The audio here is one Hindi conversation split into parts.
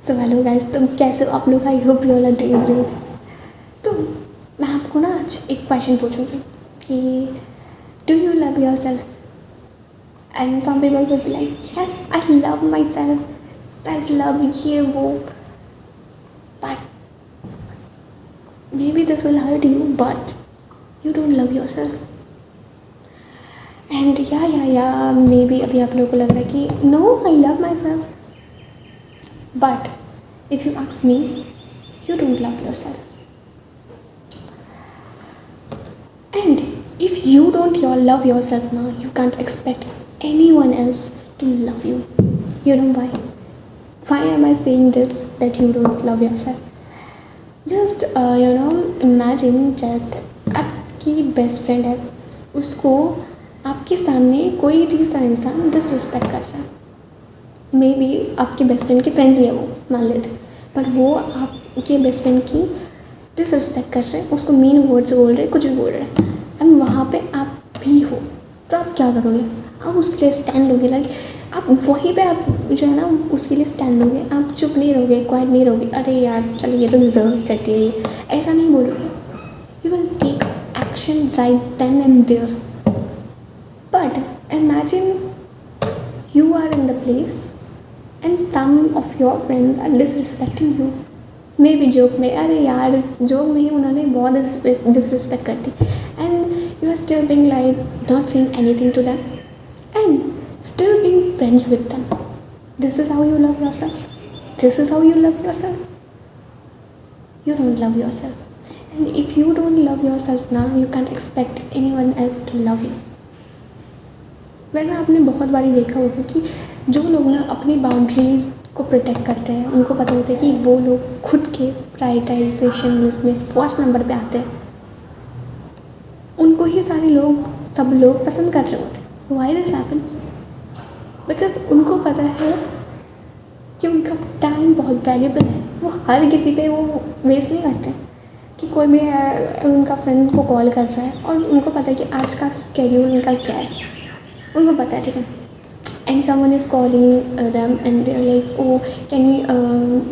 तो हेलो गाइस, तुम कैसे हो आप लोग? I hope you all are doing great. तो मैं आपको ना आज एक क्वेश्चन पूछूंगी कि do you love yourself? And some people will be like yes I love myself, self love ये वो, but maybe this will hurt you, but you don't love yourself. And या मे बी अभी आप लोगों को लग रहा है कि no I love myself, but if you ask me, you don't love yourself. And if you don't love yourself now, you can't expect anyone else to love you. You know why? Why am I saying this, that you don't love yourself? Just imagine that आपकी बेस्ट फ्रेंड है, उसको आपके सामने कोई तीसरा इंसान डिसरिस्पेक्ट कर रहा है। मे बी आपके बेस्ट फ्रेंड की फ्रेंड्स ही है, वो मान लेते, बट वो आपके बेस्ट फ्रेंड की डिसरिस्पेक्ट कर रहे हैं, उसको मीन वर्ड्स बोल रहे हैं, कुछ भी बोल रहे हैं, एंड वहाँ पे आप भी हो, तो आप क्या करोगे? आप उसके लिए स्टैंड लोगे, लाइक आप वहीं पे आप जो है ना उसके लिए स्टैंड लोगे। आप चुप नहीं रहोगे, क्वाइट नहीं रहोगे, अरे यार चलो ये तो डिजर्व ही करती है, ये ऐसा नहीं बोलोगे। You will take action right then and there. But imagine you are in the place and some of your friends are disrespecting you. Maybe joke में, अरे यार जोक में ही उन्होंने बहुत disrespect कर दी, and you are still being like not saying anything to them and still being friends with them. This is how you love yourself. This is how you love yourself. You don't love yourself, and if you don't love yourself now, you can't expect anyone else to love you. वैसे आपने बहुत बारी देखा होगा कि जो लोग ना अपनी बाउंड्रीज़ को प्रोटेक्ट करते हैं, उनको पता होता है कि वो लोग खुद के प्रायोरिटाइजेशन लिस्ट में फर्स्ट नंबर पे आते हैं, उनको ही सारे लोग सब लोग पसंद कर रहे होते हैं। Why this happens? बिकॉज उनको पता है कि उनका टाइम बहुत वैल्यूबल है, वो हर किसी पे वो वेस्ट नहीं करते कि कोई भी उनका फ्रेंड को कॉल कर रहा है और उनको पता है कि आज का शेड्यूल उनका क्या है, उनको पता है, ठीक है, and someone is calling them and they are like oh can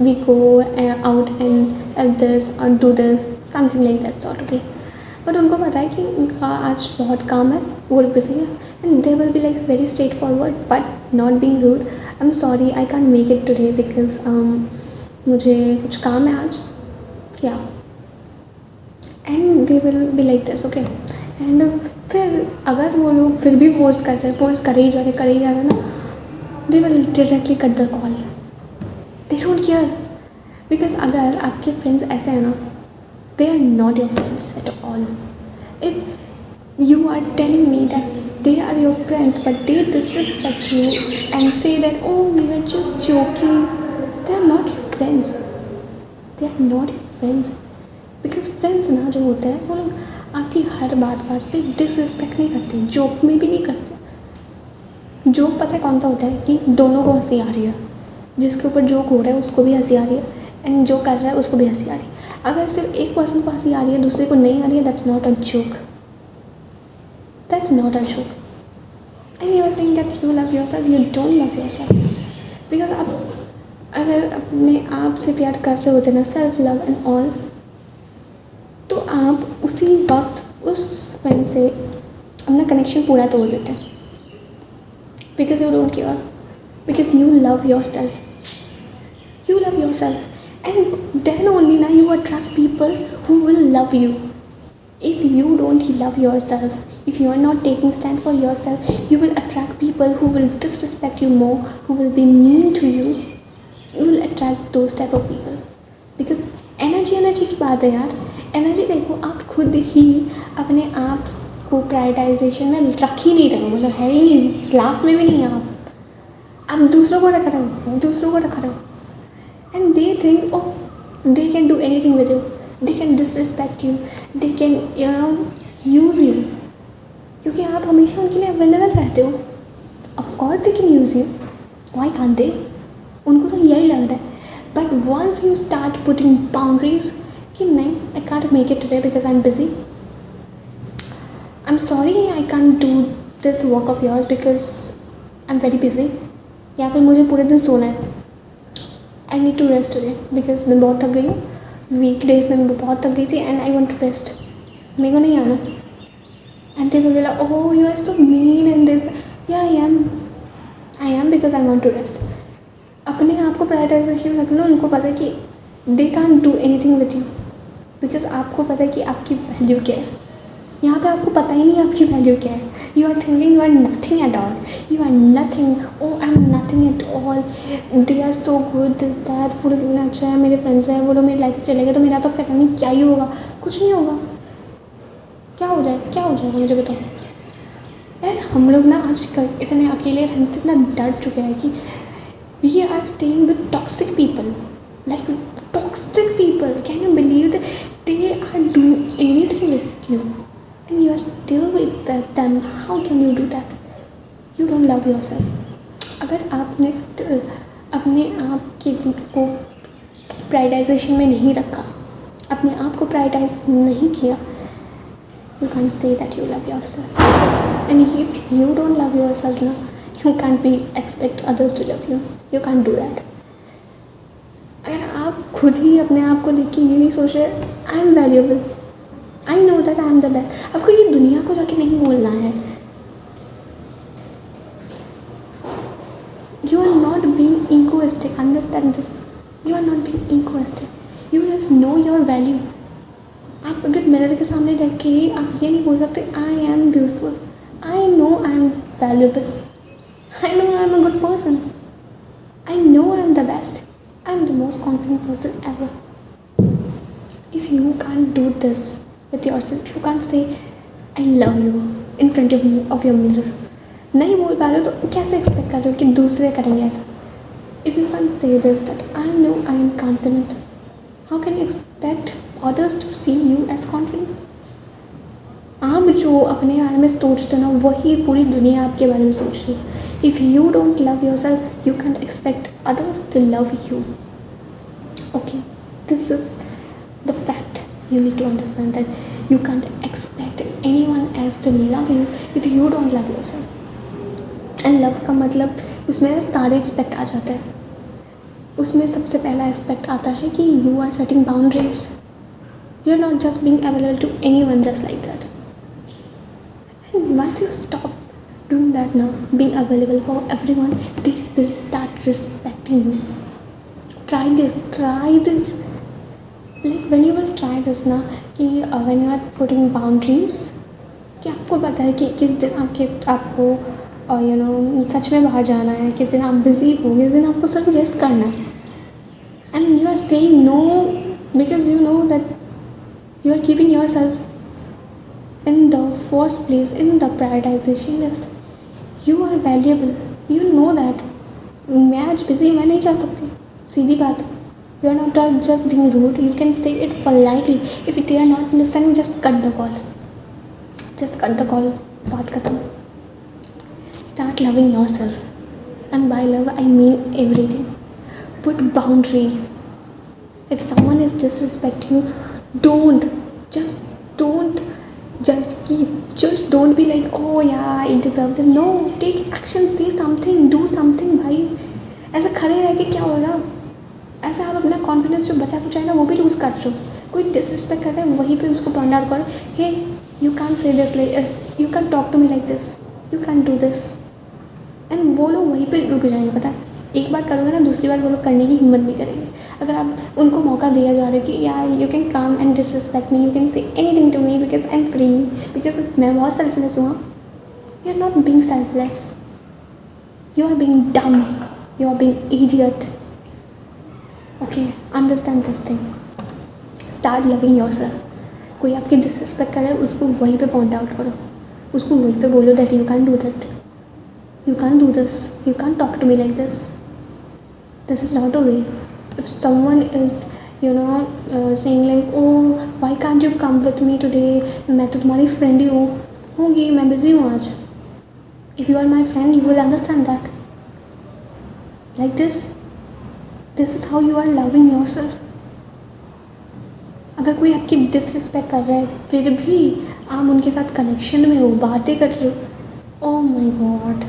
we go out and have this और do this something like that sort, okay. But उनको पता है कि उनका आज बहुत काम है, वो बिजी है, and they will be like very straightforward but not being rude, I am sorry I can't make it today because मुझे कुछ काम है आज, या and they will be like this, okay. एंड फिर अगर वो लोग फिर भी फोर्स कर ही जा रहे ना, they will directly cut the call, they don't care. Because अगर आपके फ्रेंड्स ऐसे हैं ना, they are not your friends at all. If you are telling me that they are your friends but they disrespect you and say that oh we were just joking, they are not your friends, they are not your friends. Because friends ना जो होते हैं वो लोग आपकी हर बात पे डिसरिस्पेक्ट नहीं करते, जोक में भी नहीं करते। जोक पता है कौन सा होता है कि दोनों को हंसी आ रही है, जिसके ऊपर जोक हो रहा है उसको भी हंसी आ रही है, एंड जो कर रहा है उसको भी हंसी आ रही है। अगर सिर्फ एक पर्सन को हंसी आ रही है, दूसरे को नहीं आ रही है, that's not a joke, that's not a joke. And you are saying that you love yourself, you don't love yourself. Because आप अगर अपने आप से प्यार कर रहे होते ना, सेल्फ लव एंड ऑल, तो आप उसी वक्त उस फ्रेंड से अपना कनेक्शन पूरा तोड़ देते हैं। Because you don't care, because you love your self, you love yourself and then only now you attract people who will love you. If you don't love yourself, if you are not taking stand for yourself, you will attract people who will disrespect you more, who will be mean to you. You will attract those type of people because energy की बात है यार। एनर्जी देखो, आप खुद ही अपने आप को प्रायोरिटाइजेशन में रख ही नहीं रहे हो, मतलब है ही नहीं, क्लास में भी नहीं है आप दूसरों को रख रहे हो and they think oh they can do anything with you, they can disrespect you, they can use you, क्योंकि आप हमेशा उनके लिए अवेलेबल रहते हो। of course they can use you, why can't they? उनको तो यही लग रहा है। but once you start putting boundaries कि नहीं, I can't make it today because I'm busy, I'm sorry I can't do this work of yours because I'm very busy, या फिर मुझे पूरे दिन सोना है, I need to rest today because मैं बहुत थक गई हूँ, वीक डेज में मैं बहुत थक गई थी and I want to rest, मेरे को नहीं आना. And they will be like, oh you are so mean and this. Yeah I am because I want to rest. अपने आप को प्रायोरिटाइजेशन रख लो. उनको पता है कि they can't do anything with you because आपको पता है कि आपकी वैल्यू क्या है. यहाँ पे आपको पता ही नहीं आपकी वैल्यू क्या है. You are thinking you are nothing at all. You are nothing. Oh I am nothing at all. They are so good this that. Food कितना अच्छा है, मेरे फ्रेंड्स हैं, वो लोग मेरी लाइफ से चले गए तो मेरा तो पता नहीं क्या ही होगा. कुछ नहीं होगा. क्या हो जाएगा मुझे बताओ यार. हम लोग ना आजकल इतने अकेले रहने से इतना डर चुके हैं कि we are staying with toxic people. Like toxic people. Can you believe that they are doing anything with you and you are still with them? How can you do that? You don't love yourself. अगर आपने still अपने आप को प्रायोरिटाइजेशन में नहीं रखा, अपने आप को प्रायोरिटाइज नहीं किया, you can't say that you love yourself. And if you don't love yourself now, you can't expect others to love you. You can't do that. अगर आप खुद ही अपने आप को देख के ये नहीं सोच रहे I am valuable, I know that I am the best, आपको ये दुनिया को जाके नहीं बोलना है. You are not being egoistic. Understand this. You are not being egoistic. You just know your value. आप अगर मिरर के सामने देख के आप ये नहीं बोल सकते I am beautiful, I know I am valuable, I no I am a good person, I know I am the best, I am the most confident person ever. If you can't do this with yourself, you can't say I love you in front of your mirror. नहीं बोल पा रहे हो तो कैसे एक्सपेक्ट कर रहे हो कि दूसरे करेंगे ऐसा? If you can't say this that I know I am confident, how can you expect others to see you as confident? आप जो अपने बारे में सोचते हो ना वही पूरी दुनिया आपके बारे में सोच रही है. If you don't love yourself, you can't expect others to love you. Okay, this is the fact. You need to understand that you can't expect anyone else to love you if you don't love yourself. And love का मतलब उसमें सारे एक्सपेक्ट आ जाते हैं. उसमें सबसे पहला एक्सपेक्ट आता है कि you are setting boundaries. You are not just being available to anyone just like that. And once you stop doing that now, being available for everyone, they will start respecting you. Try this. Like when you will try this ना कि when you are putting boundaries, कि आपको पता है कि किस दिन आपको सच में बाहर जाना है, किस दिन आप बिजी हो, किस दिन आपको सिर्फ रेस्ट करना है. And you are saying no because you know that you are keeping yourself in the first place in the prioritization list. You are valuable. You know that. मैं आज बिजी मैं नहीं जा सकती. सीधी बात. You are not just being rude. You can say it politely. If they are not understanding, just cut the call. Just cut the call. बात खत्म. Start loving yourself. And by love, I mean everything. Put boundaries. If someone is disrespecting you, don't. Just don't be like, oh yeah, I deserve them. No, take action. Say something. Do something, भाई. ऐसा खड़े रह के क्या होगा? ऐसा आप अपना कॉन्फिडेंस जो बचा कुछ है ना वो भी लूज़ कर रहे हो. कोई डिसरिस्पेक्ट कर रहा है वहीं पे उसको पॉइंट आउट करो. Hey you can say this like this, you can talk to me like this, you can do this. And वो लोग वहीं पे रुक जाएंगे. पता है एक बार करोगे ना दूसरी बार वो लोग करने की हिम्मत नहीं करेंगे. अगर आप उनको मौका दिया जा रहा है कि यार you can come and disrespect me, you can say anything to me because I am free, because मैं बहुत सेल्फलेस हूँ. You are not being selfless, you are being dumb, you are being idiot. Okay, understand this thing. Start loving yourself. कोई आपकी डिसरिस्पेक्ट करे उसको वहीं पे पॉइंट आउट करो, उसको वहीं पे बोलो that you can do that, you can do this, you can talk to me like this. This is not a way. If someone is saying like oh why can't you come with me today, मैं तो तुम्हारी फ्रेंड ही होगी, मैं बिजी हूँ आज. If you are my friend, you will understand that. Like this is how you are loving yourself. अगर कोई आपकी डिसरिस्पेक्ट कर रहा है फिर भी आप उनके साथ कनेक्शन में हो, बातें कर रहे हो, ओह माय गॉड,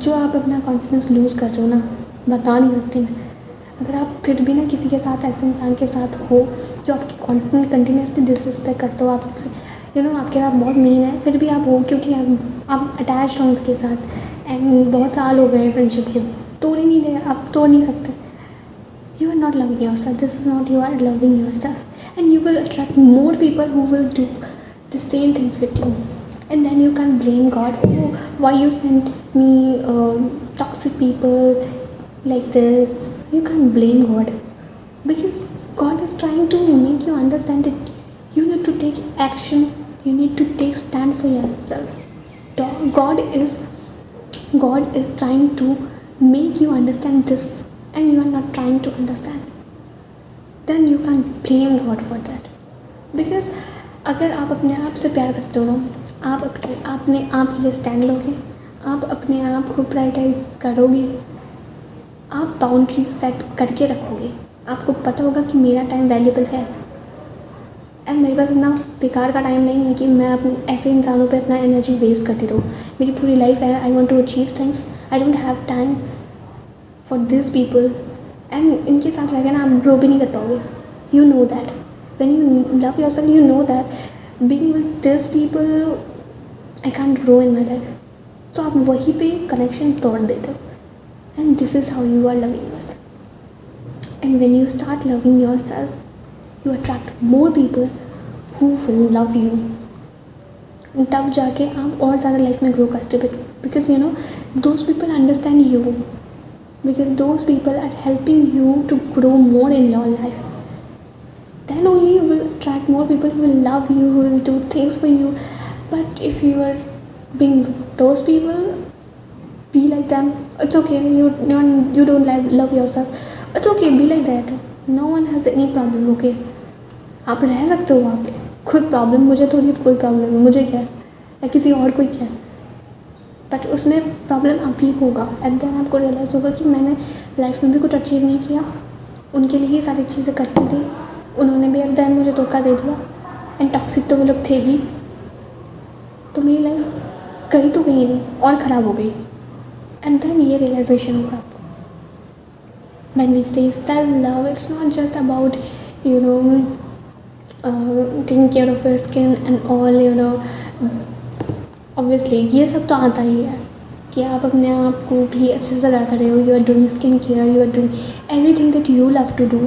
जो आप अपना कॉन्फिडेंस लूज़ कर रहे हो ना बता नहीं सकती मैं. अगर आप फिर भी ना किसी के साथ, ऐसे इंसान के साथ हो जो आपकी कंटिन्यूसली डिसरिस्पेक्ट करते हो, आपसे आपके साथ बहुत मीन है, फिर भी आप हो क्योंकि आप अटैच हो उसके साथ, एंड बहुत साल हो गए फ्रेंडशिप को, तोड़ ही नहीं रहे, आप तोड़ नहीं सकते. You are not loving yourself. This is not you are loving yourself, and you will attract more people who will do the same things with you. And then you can blame God. Oh, why you sent me toxic people like this? You can't blame God, because God is trying to make you understand that you need to take action. You need to take stand for yourself. God is trying to make you understand this, and you are not trying to understand. Then you can't blame God for that. Because अगर आप अपने आप से प्यार करते हो ना, आप अपने आप के लिए स्टैंड लोगे, आप अपने आप को प्रायोरिटाइज करोगे, आप बाउंड्री सेट करके रखोगे, आपको पता होगा कि मेरा टाइम वैल्यूबल है, एंड मेरे पास इतना बेकार का टाइम नहीं है कि मैं अपने ऐसे इंसानों पे अपना एनर्जी वेस्ट करती रहूँ. मेरी पूरी लाइफ है, I want to achieve things, I don't have time for this people. And इनके साथ रह के ना आप ग्रो भी नहीं कर पाओगे. You know that when you love yourself, you know that being with this people I can't grow in my life. So आप वहीं पे कनेक्शन तोड़ देते हो, and this is how you are loving yourself. And when you start loving yourself, you attract more people who will love you. तब जाके आप और ज़्यादा लाइफ में ग्रो करते हो, because you know those people understand you, because those people are helping you to grow more in your life. Then only you will attract more people who will love you, who will do things for you. But if you are being with those people, be like them. It's okay. You don't love yourself. It's okay. Be like that. No one has any problem. Okay. आप रह सकते हो वहाँ पे. कोई प्रॉब्लम मुझे थोड़ी, कोई प्रॉब्लम है मुझे क्या है, या किसी और को क्या है, बट उसमें प्रॉब्लम आप ही होगा. एंड देन आपको रियलाइज़ होगा कि मैंने लाइफ में भी कुछ अचीव नहीं किया, उनके लिए ही सारी चीज़ें करती थी, उन्होंने भी अब देन मुझे धोखा दे दिया, एंड टॉक्सिक तो वो लोग थे ही, तो मेरी लाइफ कहीं तो कहीं नहीं और ख़राब हो गई. एंड देन ये रियलाइजेशन होगा आपको. व्हेन वी से self love, it's not just about taking care of your skin and all, obviously ये सब तो आता ही है कि आप अपने आप को भी अच्छे से रख रहे हो. You are doing skin care, you are doing everything that you love to do.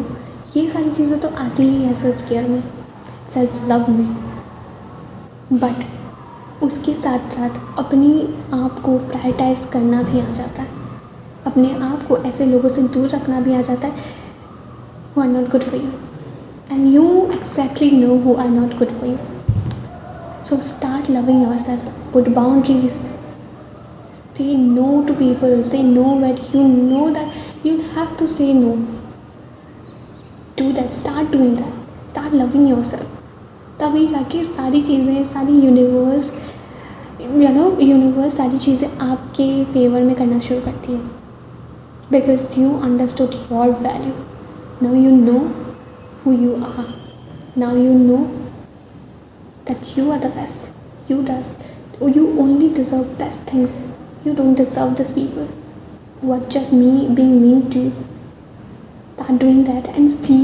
ये सारी चीज़ें तो आती ही है सेल्फ केयर में, सेल्फ लव में. बट उसके साथ साथ अपनी आप को प्रायोरिटाइज करना भी आ जाता है, अपने आप को ऐसे लोगों से दूर रखना भी आ जाता है who are not good for you. And you exactly know who are not good for you. So start loving yourself. Put boundaries. Say no to people. Say no when you know that you have to say no. Do that. Start doing that. Start loving yourself. तभी जाके सारी चीज़ें, सारी यूनिवर्स सारी चीज़ें आपके फेवर में करना शुरू करती है. Because you understood your value. Now you know who you are. Now you know that you are the best. You only deserve best things. You don't deserve these people who are just being mean to you. Start doing that and see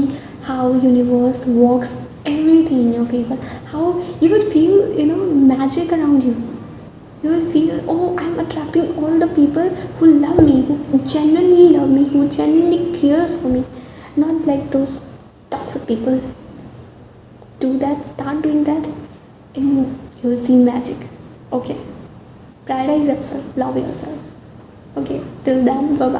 how universe works everything in your favor. How you will feel magic around you. You will feel, oh, I'm attracting all the people who love me, who genuinely love me, who genuinely cares for me, not like those toxic people. Do that. Start doing that, and you will see magic. Okay. Prioritize yourself. Love yourself. Okay. Till then, bye bye.